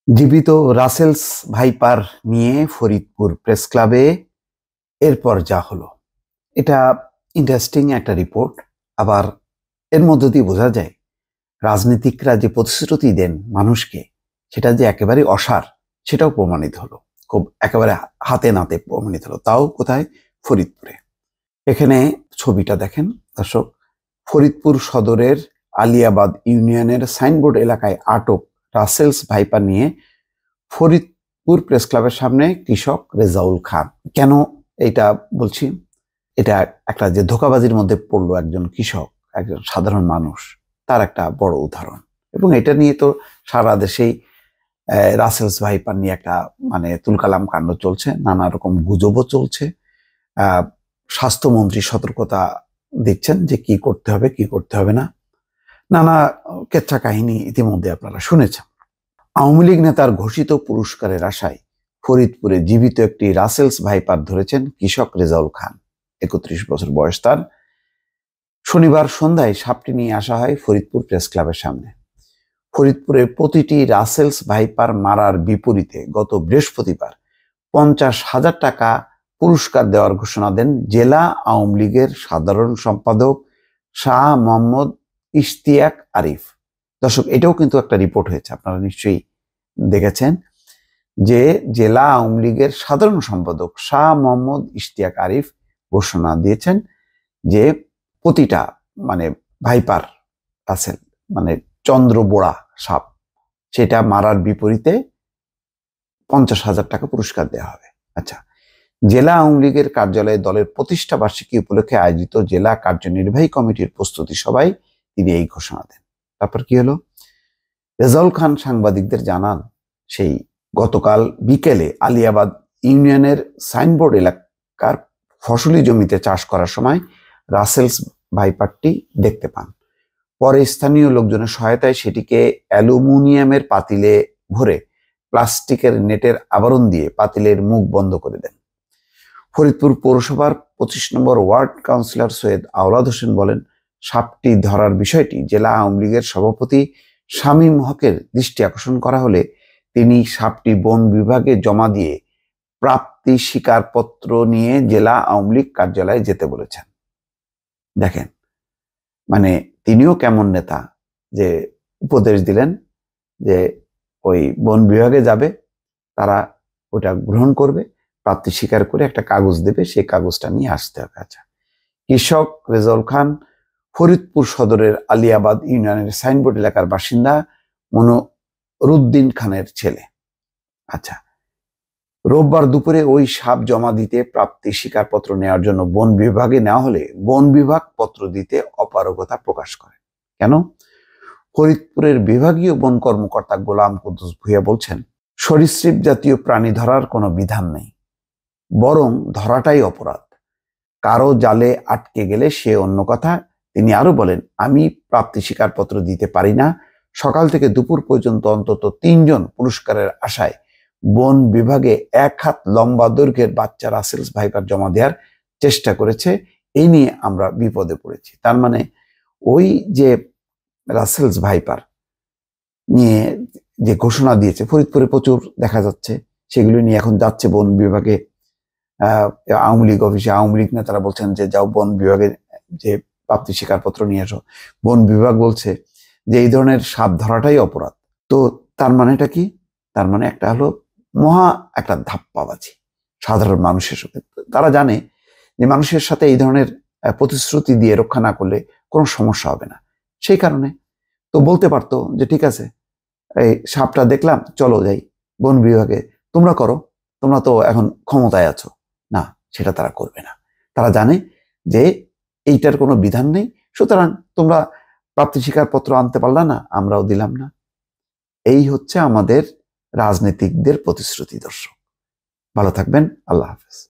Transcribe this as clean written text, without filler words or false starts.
জীবিত Russell's viper নিয়ে Faridpur press ক্লাবে এরপর যা হলো, এটা ইন্টারেস্টিং একটা রিপোর্ট। আবার এর মধ্য দিয়ে বোঝা যায় রাজনীতিকরা যে প্রতিশ্রুতি দেন মানুষকে, সেটা যে একেবারে অসার, সেটাও প্রমাণিত হলো। খুব একেবারে হাতে নাতে প্রমাণিত হলো, তাও কোথায়? ফরিদপুরে। এখানে ছবিটা দেখেন দর্শক। ফরিদপুর সদরের আলিয়াবাদ ইউনিয়নের সাইনবোর্ড এলাকায় আটক রাসেলস ভাইপার নিয়ে ফরিদপুর প্রেস ক্লাবের সামনে কৃষক রেজাউল খান। কেন এটা বলছি? এটা একটা যে ধোঁকাবাজির মধ্যে পড়লো একজন কৃষক, একজন সাধারণ মানুষ, তার একটা বড় উদাহরণ। এবং এটা নিয়ে তো সারা দেশেই রাসেলস ভাইপার নিয়ে একটা তুলকালাম কাণ্ড চলছে, নানা রকম গুজবও চলছে। স্বাস্থ্যমন্ত্রী সতর্কতা দিচ্ছেন যে কি করতে হবে কি করতে হবে না, নানা কেচ্ছা কাহিনী ইতিমধ্যে আপনারা শুনেছেন। আওয়ামী লীগ নেতার ঘোষিত পুরস্কারের আশায় ফরিদপুরে জীবিত একটি রাসেলস ভাইপার ধরেছেন কৃষক রেজাউল খান। ৩১ বছর বয়স তার। শনিবার সন্ধ্যায় সাপটি নিয়ে আসা হয় ফরিদপুর প্রেস ক্লাবের সামনে। ফরিদপুরে প্রতিটি রাসেলস ভাইপার মারার বিপরীতে গত বৃহস্পতিবার ৫০,০০০ টাকা পুরস্কার দেওয়ার ঘোষণা দেন জেলা আওয়ামী লীগের সাধারণ সম্পাদক শাহ মোহাম্মদ ইশতিয়াক আরিফ। দর্শক, এটাও কিন্তু একটা রিপোর্ট হয়েছে, আপনারা নিশ্চয়ই দেখেছেন, যে জেলা আওয়ামী লীগের সাধারণ সম্পাদক শাহ মোহাম্মদ ইশতিয়াক আরিফ ঘোষণা দিয়েছেন যে প্রতিটা ভাইপার রাসেল চন্দ্রবোড়া সাপ, সেটা মারার বিপরীতে ৫০,০০০ টাকা পুরস্কার দেওয়া হবে। আচ্ছা, জেলা আওয়ামী লীগের কার্যালয়ে দলের প্রতিষ্ঠা বার্ষিকী উপলক্ষে আয়োজিত জেলা কার্যনির্বাহী কমিটির প্রস্তুতি সভায় তিনি এই ঘোষণা দেন। তারপর কি হলো? রেজাউল খান সাংবাদিকদের জানান, সেই গতকাল বিকেলে আলিয়াবাদ ইউনিয়নের সাইনবোর্ড এলাকার ফসলি জমিতে চাষ করার সময় রাসেলস ভাইপারটি দেখতে পান। পরে স্থানীয় লোকজনের সহায়তায় সেটিকে অ্যালুমিনিয়ামের পাতিলে ভরে প্লাস্টিকের নেটের আবরণ দিয়ে পাতিলের মুখ বন্ধ করে দেন। ফরিদপুর পৌরসভার ২৫ নম্বর ওয়ার্ড কাউন্সিলর সৈয়দ আওলাদ হোসেন বলেন, সাপটি ধরার বিষয়টি জেলা আওয়ামী লীগের সভাপতি শামীম হকের দৃষ্টি আকর্ষণ করা হলে তিনি সাপটি বন বিভাগে জমা দিয়ে প্রাপ্তি স্বীকারপত্র নিয়ে জেলা আওয়ামী লীগ কার্যালয়ে যেতে বলেছেন। দেখেন, তিনিও কেমন নেতা যে উপদেশ দিলেন যে ওই বন বিভাগে যাবে, তারা ওটা গ্রহণ করবে, প্রাপ্তি স্বীকার করে একটা কাগজ দেবে, সেই কাগজটা নিয়ে আসতে হবে। আচ্ছা, কৃষক রেজাউল খান ফরিদপুর সদরের আলিয়াবাদ ইউনিয়নের সাইনবোর্ড এলাকার বাসিন্দা মনোরুদ্দিন খানের ছেলে। আচ্ছা, রোববার দুপুরে ওই সাপ জমা দিতে প্রাপ্তি স্বীকারপত্র নেওয়ার জন্য বন বিভাগে নেওয়া হলে বন বিভাগ পত্র দিতে অপারগতা প্রকাশ করে। কেন? ফরিদপুরের বিভাগীয় বন কর্মকর্তা গোলাম কুদ্দুস ভূঁইয়া বলছেন, সরীসৃপ জাতীয় প্রাণী ধরার কোনো বিধান নেই, বরং ধরাটাই অপরাধ। কারো জালে আটকে গেলে সে অন্য কথা। তিনি আরো বলেন, আমি প্রাপ্তি স্বীকারপত্র দিতে পারি না। সকাল থেকে দুপুর পর্যন্ত অন্তত ৩ জন পুরস্কারের আশায় বন বিভাগে ১ হাত লম্বা দৈর্ঘ্যের বাচ্চা রাসেলস ভাইপার জমা দেওয়ার চেষ্টা করেছে। এই নিয়ে আমরা বিপদে পড়েছি। তার ওই যে রাসেলস ভাইপার নিয়ে যে ঘোষণা দিয়েছে, ফরিদপুরে প্রচুর দেখা যাচ্ছে, সেগুলো নিয়ে এখন যাচ্ছে বন বিভাগে। আওয়ামী লীগ অফিসে আওয়ামী লীগ নেতারা বলছেন যে যাও বন বিভাগে যে প্রাপ্তি স্বীকারপত্র নিয়ে আসো। বন বিভাগ বলছে যে এই ধরনের সাপ ধরাটাই অপরাধ। তো তার মানেটা কি? তার একটা হলো মহা একটা ধাপ্পাবাজি সাধারণ মানুষের সাথে। তারা জানে যে মানুষের সাথে এই ধরনের প্রতিশ্রুতি দিয়ে রক্ষা না করলে কোনো সমস্যা হবে না। সেই কারণে তো বলতে পারতো যে ঠিক আছে, এই সাপটা দেখলাম, চলো যাই বন বিভাগে, তোমরা করো, তোমরা তো এখন ক্ষমতায় আছো। না, সেটা তারা করবে না। তারা জানে যে এইটার কোনো বিধান নেই, সুতরাং তোমরা প্রাপ্তি স্বীকারপত্র আনতে পারলা না, আমরাও দিলাম না। এই হচ্ছে আমাদের রাজনীতিকদের প্রতিশ্রুতি। দর্শক, ভালো থাকবেন। আল্লাহ হাফেজ।